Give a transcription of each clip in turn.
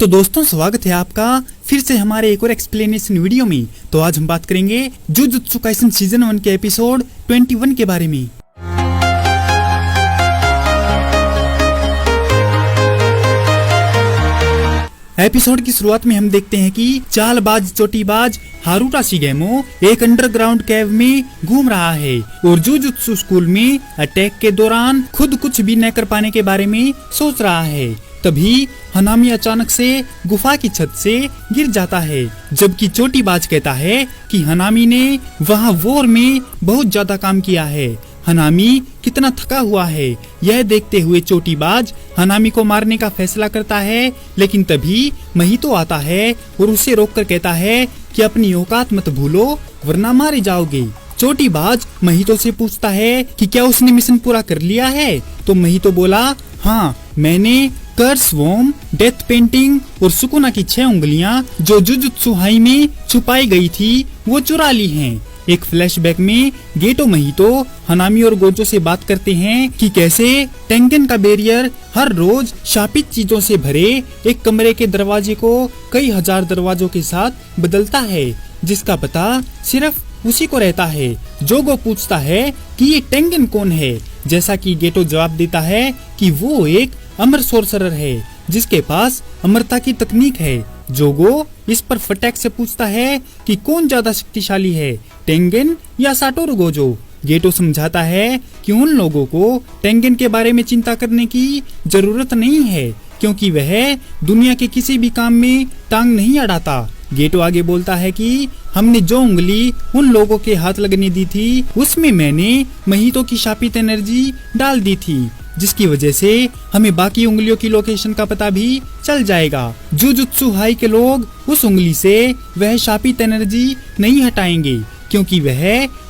तो दोस्तों स्वागत है आपका फिर से हमारे एक और एक्सप्लेनेशन वीडियो में। तो आज हम बात करेंगे जुजुत्सु काइसन सीजन 1 के एपिसोड 21 के बारे में। एपिसोड की शुरुआत में हम देखते हैं कि चालबाज चोटीबाज हारुता शिगेमो एक अंडरग्राउंड केव में घूम रहा है और जुजुत्सु स्कूल में अटैक के दौरान खुद कुछ भी न कर पाने के बारे में सोच रहा है। तभी हनामी अचानक से गुफा की छत से गिर जाता है, जबकि चोटीबाज कहता है कि हनामी ने वहाँ वॉर में बहुत ज्यादा काम किया है, हनामी कितना थका हुआ है। यह देखते हुए चोटीबाज हनामी को मारने का फैसला करता है, लेकिन तभी महितो आता है और उसे रोककर कहता है कि अपनी औकात मत भूलो वरना मारे जाओगे। चोटीबाज महितो से पूछता है कि क्या उसने मिशन पूरा कर लिया है, तो महितो बोला हाँ, मैंने कर्स वॉर्म, डेथ पेंटिंग और सुकुना की 6 उंगलियां जो जुजुत्सु हाई में छुपाई गई थी वो चुरा ली हैं। एक फ्लैशबैक में गेटो महितो हनामी और गोजो से बात करते हैं कि कैसे टेंगेन का बैरियर हर रोज शापित चीजों से भरे एक कमरे के दरवाजे को कई हजार दरवाजों के साथ बदलता है, जिसका पता सिर्फ उसी को रहता है। जोगो पूछता है कि ये टेंगेन कौन है, जैसा कि गेटो जवाब देता है कि वो एक अमर सोर्सरर है जिसके पास अमरता की तकनीक है। जोगो इस पर फटैक से पूछता है कि कौन ज्यादा शक्तिशाली है, टेंगेन या साटोरु गोजो। गेटो समझाता है कि उन लोगों को टेंगेन के बारे में चिंता करने की जरूरत नहीं है, क्योंकि वह दुनिया के किसी भी काम में टांग नहीं अड़ाता। गेटो आगे बोलता है कि हमने जो उंगली उन लोगों के हाथ लगने दी थी उसमें मैंने महितो की शापित एनर्जी डाल दी थी, जिसकी वजह से हमें बाकी उंगलियों की लोकेशन का पता भी चल जाएगा। जुजुत्सु हाई के लोग उस उंगली से वह शापित एनर्जी नहीं हटाएंगे, क्योंकि वह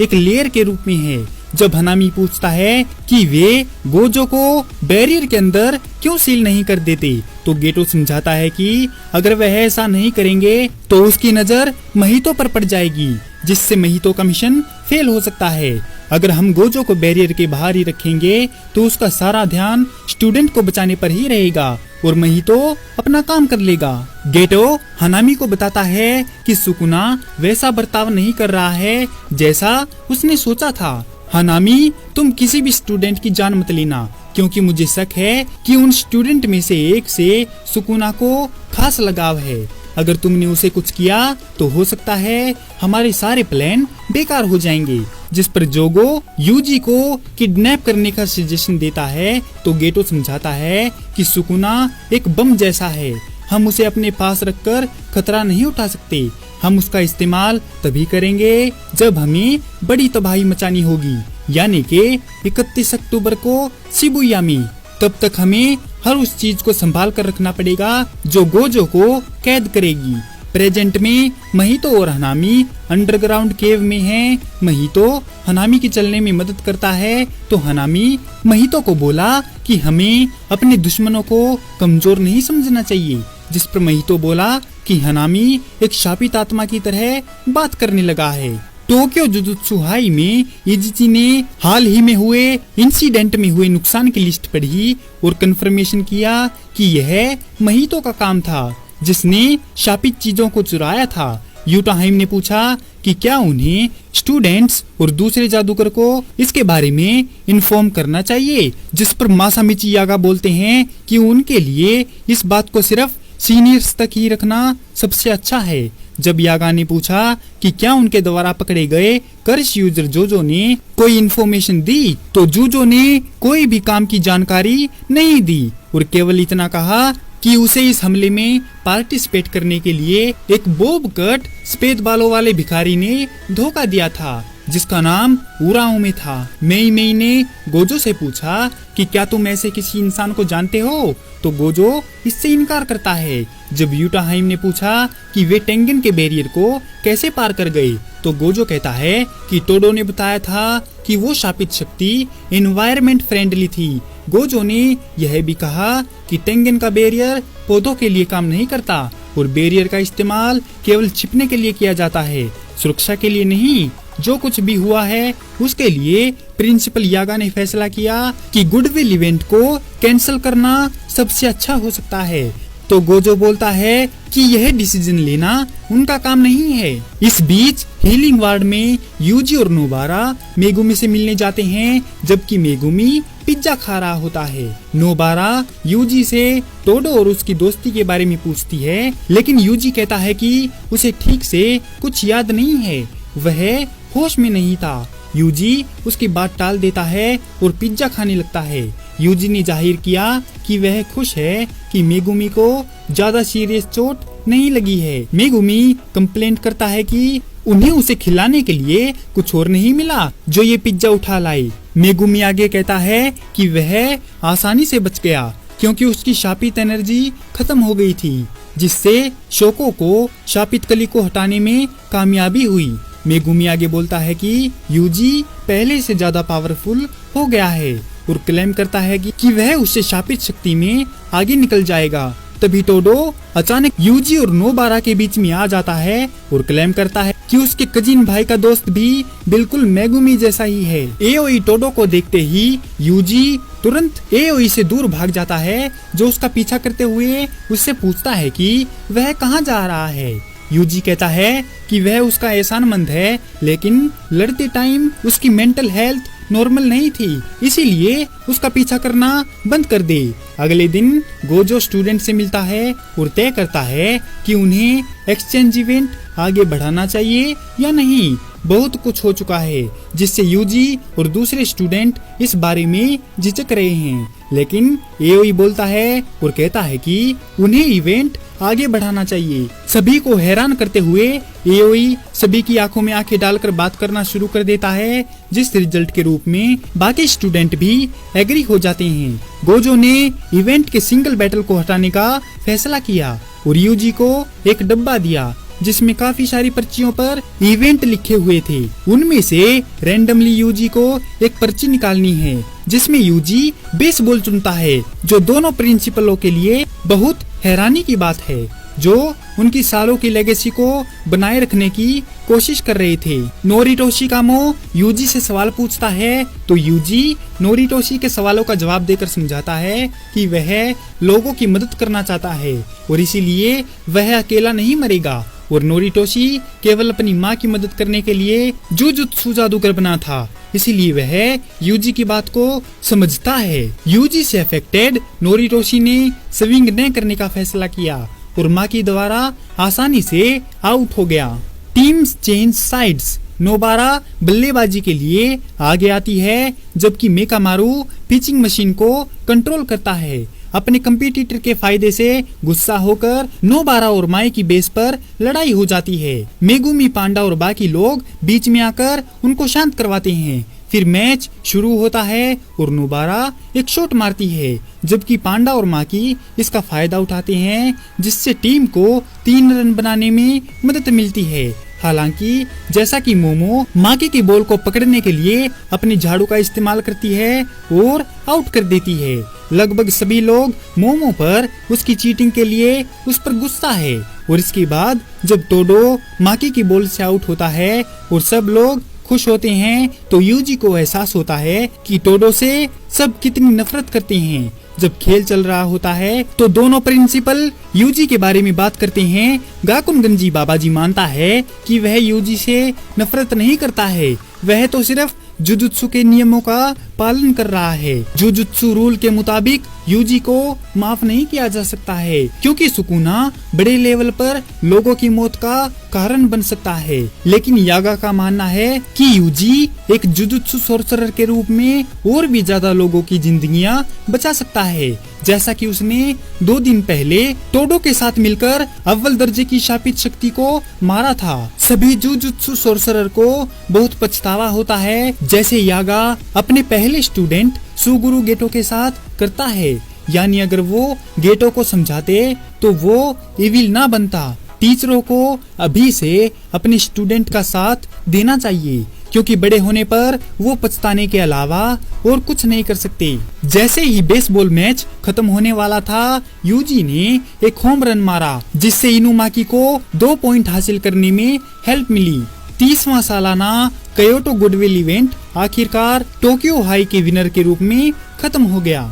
एक लेयर के रूप में है। जब हनामी पूछता है कि वे गोजो को बैरियर के अंदर क्यों सील नहीं कर देते, तो गेटो समझाता है कि अगर वह ऐसा नहीं करेंगे तो उसकी नजर महितो पर पड़ जाएगी, जिससे महितो का मिशन फेल हो सकता है। अगर हम गोजो को बैरियर के बाहर ही रखेंगे तो उसका सारा ध्यान स्टूडेंट को बचाने पर ही रहेगा और महितो अपना काम कर लेगा। गेटो हनामी को बताता है कि सुकुना वैसा बर्ताव नहीं कर रहा है जैसा उसने सोचा था। हनामी, तुम किसी भी स्टूडेंट की जान मत लेना, क्योंकि मुझे शक है कि उन स्टूडेंट में से एक से सुकुना को खास लगाव है। अगर तुमने उसे कुछ किया तो हो सकता है हमारे सारे प्लान बेकार हो जाएंगे। जिस पर जोगो यूजी को किडनैप करने का सजेशन देता है, तो गेटो समझाता है कि सुकुना एक बम जैसा है, हम उसे अपने पास रखकर खतरा नहीं उठा सकते। हम उसका इस्तेमाल तभी करेंगे जब हमें बड़ी तबाही मचानी होगी, यानी कि 31 अक्टूबर को शिबुया में। तब तक हमें हर उस चीज को संभाल कर रखना पड़ेगा जो गोजो को कैद करेगी। प्रेजेंट में महितो और हनामी अंडरग्राउंड केव में हैं। महितो हनामी की चलने में मदद करता है, तो हनामी महितो को बोला कि हमें अपने दुश्मनों को कमजोर नहीं समझना चाहिए, जिस पर महितो बोला कि हनामी एक शापित आत्मा की तरह बात करने लगा है। टोक्यो जुजुत्सु हाई में इजिची ने हाल ही में हुए इंसिडेंट में हुए नुकसान की लिस्ट पढ़ी और कंफर्मेशन किया कि यह महितो का काम था जिसने शापित चीजों को चुराया था। यूटाहाइम ने पूछा कि क्या उन्हें स्टूडेंट्स और दूसरे जादूगर को इसके बारे में इन्फॉर्म करना चाहिए, जिस पर मासामिची यागा बोलते हैं कि उनके लिए इस बात को सिर्फ सीनियर्स तक ही रखना सबसे अच्छा है। जब यागा ने पूछा कि क्या उनके द्वारा पकड़े गए कर्स यूजर जोजो ने कोई इन्फॉर्मेशन दी, तो जोजो ने कोई भी काम की जानकारी नहीं दी और केवल इतना कहा कि उसे इस हमले में पार्टिसिपेट करने के लिए एक बोब कट सफेद बालों वाले भिखारी ने धोखा दिया था, जिसका नाम उराओमे था। मेई ने गोजो से पूछा कि क्या तुम ऐसे किसी इंसान को जानते हो, तो गोजो इससे इनकार करता है। जब यूटाहाइम ने पूछा कि वे टेंगेन के बैरियर को कैसे पार कर गए, तो गोजो कहता है कि टोडो ने बताया था कि वो शापित शक्ति एनवायरमेंट फ्रेंडली थी। गोजो ने यह भी कहा कि टेंगेन का बैरियर पौधों के लिए काम नहीं करता और बैरियर का इस्तेमाल केवल छिपने के लिए किया जाता है, सुरक्षा के लिए नहीं। जो कुछ भी हुआ है उसके लिए प्रिंसिपल यागा ने फैसला किया कि गुडविल इवेंट को कैंसिल करना सबसे अच्छा हो सकता है। तो गोजो बोलता है कि यह डिसीजन लेना उनका काम नहीं है। इस बीच हीलिंग वार्ड में यूजी और नोबारा मेगुमी से मिलने जाते हैं, जबकि मेगुमी पिज्जा खा रहा होता है। नोबारा यूजी से टोडो और उसकी दोस्ती के बारे में पूछती है, लेकिन यूजी कहता है कि उसे ठीक से कुछ याद नहीं है, वह होश में नहीं था। यूजी उसकी बात टाल देता है और पिज्जा खाने लगता है। यूजी ने जाहिर किया कि वह खुश है कि मेगुमी को ज्यादा सीरियस चोट नहीं लगी है। मेगुमी कंप्लेंट करता है कि उन्हें उसे खिलाने के लिए कुछ और नहीं मिला जो ये पिज्जा उठा लाई। मेगुमी आगे कहता है कि वह आसानी से बच गया क्योंकि उसकी शापित एनर्जी खत्म हो गई थी, जिससे शोको को शापित कली को हटाने में कामयाबी हुई। मेगुमी आगे बोलता है कि यूजी पहले से ज्यादा पावरफुल हो गया है और क्लेम करता है कि वह उससे शापित शक्ति में आगे निकल जाएगा। तभी टोडो अचानक यूजी और नोबारा के बीच में आ जाता है और क्लेम करता है कि उसके कजिन भाई का दोस्त भी बिल्कुल मेगुमी जैसा ही है। एओई टोडो को देखते ही यूजी तुरंत एओई से दूर भाग जाता है, जो उसका पीछा करते हुए उससे पूछता है कि वह कहाँ जा रहा है। यूजी कहता है कि वह उसका एहसानमंद है, लेकिन लड़ते टाइम उसकी मेंटल हेल्थ नॉर्मल नहीं थी, इसीलिए उसका पीछा करना बंद कर दे। अगले दिन गोजो स्टूडेंट से मिलता है और तय करता है कि उन्हें एक्सचेंज इवेंट आगे बढ़ाना चाहिए या नहीं। बहुत कुछ हो चुका है, जिससे यूजी और दूसरे स्टूडेंट इस बारे में झिझक रहे हैं, लेकिन एओई बोलता है और कहता है कि उन्हें इवेंट आगे बढ़ाना चाहिए। सभी को हैरान करते हुए एओई सभी की आंखों में आंखें डालकर बात करना शुरू कर देता है, जिस रिजल्ट के रूप में बाकी स्टूडेंट भी एग्री हो जाते हैं। गोजो ने इवेंट के सिंगल बैटल को हटाने का फैसला किया और यूजी को एक डब्बा दिया जिसमें काफी सारी पर्चियों पर इवेंट लिखे हुए थे। उनमें से रैंडमली यूजी को एक पर्ची निकालनी है जिसमें यूजी बेसबॉल चुनता है, जो दोनों प्रिंसिपलों के लिए बहुत हैरानी की बात है, जो उनकी सालों की लेगेसी को बनाए रखने की कोशिश कर रहे थे। नोरिटोशी कामो यूजी से सवाल पूछता है तो यूजी नोरिटोशी के सवालों का जवाब देकर समझाता है कि वह लोगों की मदद करना चाहता है और इसीलिए वह अकेला नहीं मरेगा, और नोरिटोशी केवल अपनी माँ की मदद करने के लिए जुजुत्सु जादूगर बना था, इसीलिए वह यूजी की बात को समझता है। यूजी से अफेक्टेड नोरिटोशी ने स्विंग न करने का फैसला किया और माँ की द्वारा आसानी से आउट हो गया। Teams change sides. नोबारा बल्लेबाजी के लिए आगे आती है, जबकि मेकामारू पिचिंग मशीन को कंट्रोल करता है। अपने कंपटीटर के फायदे से गुस्सा होकर नोबारा और माई की बेस पर लड़ाई हो जाती है। मेगुमी, पांडा और बाकी लोग बीच में आकर उनको शांत करवाते हैं। फिर मैच शुरू होता है और नोबारा एक शॉट मारती है, जबकि पांडा और माकी इसका फायदा उठाते हैं, जिससे टीम को 3 रन बनाने में मदद मिलती है। हालांकि जैसा कि मोमो माकी की बॉल को पकड़ने के लिए अपनी झाड़ू का इस्तेमाल करती है और आउट कर देती है। लगभग सभी लोग मोमो पर उसकी चीटिंग के लिए उस पर गुस्सा है, और इसके बाद जब टोडो माकी की बॉल से आउट होता है और सब लोग खुश होते हैं, तो यूजी को एहसास होता है कि टोडो से सब कितनी नफरत करते हैं। जब खेल चल रहा होता है तो दोनों प्रिंसिपल यूजी के बारे में बात करते हैं। गाकुन गंजी बाबाजी मानता है कि वह यूजी से नफरत नहीं करता है, वह तो सिर्फ जुजुत्सु के नियमों का पालन कर रहा है। जुजुत्सु रूल के मुताबिक यूजी को माफ नहीं किया जा सकता है, क्योंकि सुकुना बड़े लेवल पर लोगों की मौत का कारण बन सकता है। लेकिन यागा का मानना है कि यूजी एक जुजुत्सु सोर्सरर के रूप में और भी ज्यादा लोगों की जिंदगियां बचा सकता है, जैसा कि उसने 2 दिन पहले टोडो के साथ मिलकर अव्वल दर्जे की शापित शक्ति को मारा था। सभी जुजुत्सु सोर्सरर को बहुत पछतावा होता है, जैसे यागा अपने पहले स्टूडेंट सुगुरु गेटो के साथ करता है। यानी अगर वो गेटो को समझाते तो वो इविल ना बनता। टीचरों को अभी से अपने स्टूडेंट का साथ देना चाहिए, क्योंकि बड़े होने पर वो पछताने के अलावा और कुछ नहीं कर सकते। जैसे ही बेसबॉल मैच खत्म होने वाला था, यूजी ने एक होम रन मारा, जिससे इनुमाकी को 2 पॉइंट हासिल करने में हेल्प मिली। 30वां सालाना कयोटो गुडविल इवेंट आखिरकार टोक्यो हाई के विनर के रूप में खत्म हो गया।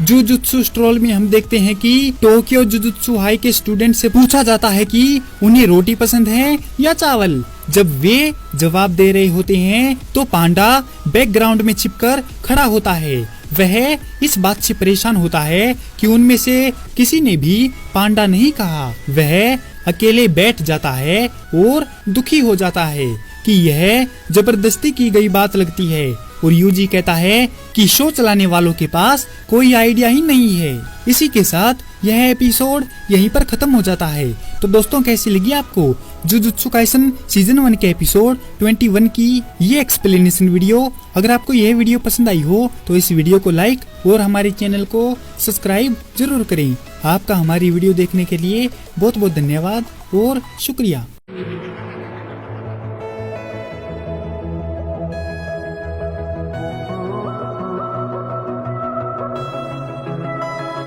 जुजुत्सु स्ट्रोल में हम देखते हैं कि टोक्यो जुजुत्सु हाई के स्टूडेंट से पूछा जाता है कि उन्हें रोटी पसंद है या चावल। जब वे जवाब दे रहे होते हैं तो पांडा बैकग्राउंड में छिपकर खड़ा होता है। वह इस बात से परेशान होता है कि उनमें से किसी ने भी पांडा नहीं कहा। वह अकेले बैठ जाता है और दुखी हो जाता है कि यह जबरदस्ती की गई बात लगती है। और यूजी कहता है कि शो चलाने वालों के पास कोई आइडिया ही नहीं है। इसी के साथ यह एपिसोड यहीं पर खत्म हो जाता है। तो दोस्तों, कैसी लगी आपको जुजुत्सु काइसन सीजन 1 के एपिसोड 21 की ये एक्सप्लेनेशन वीडियो? अगर आपको यह वीडियो पसंद आई हो तो इस वीडियो को लाइक और हमारे चैनल को सब्सक्राइब जरूर करें। आपका हमारी वीडियो देखने के लिए बहुत बहुत धन्यवाद और शुक्रिया।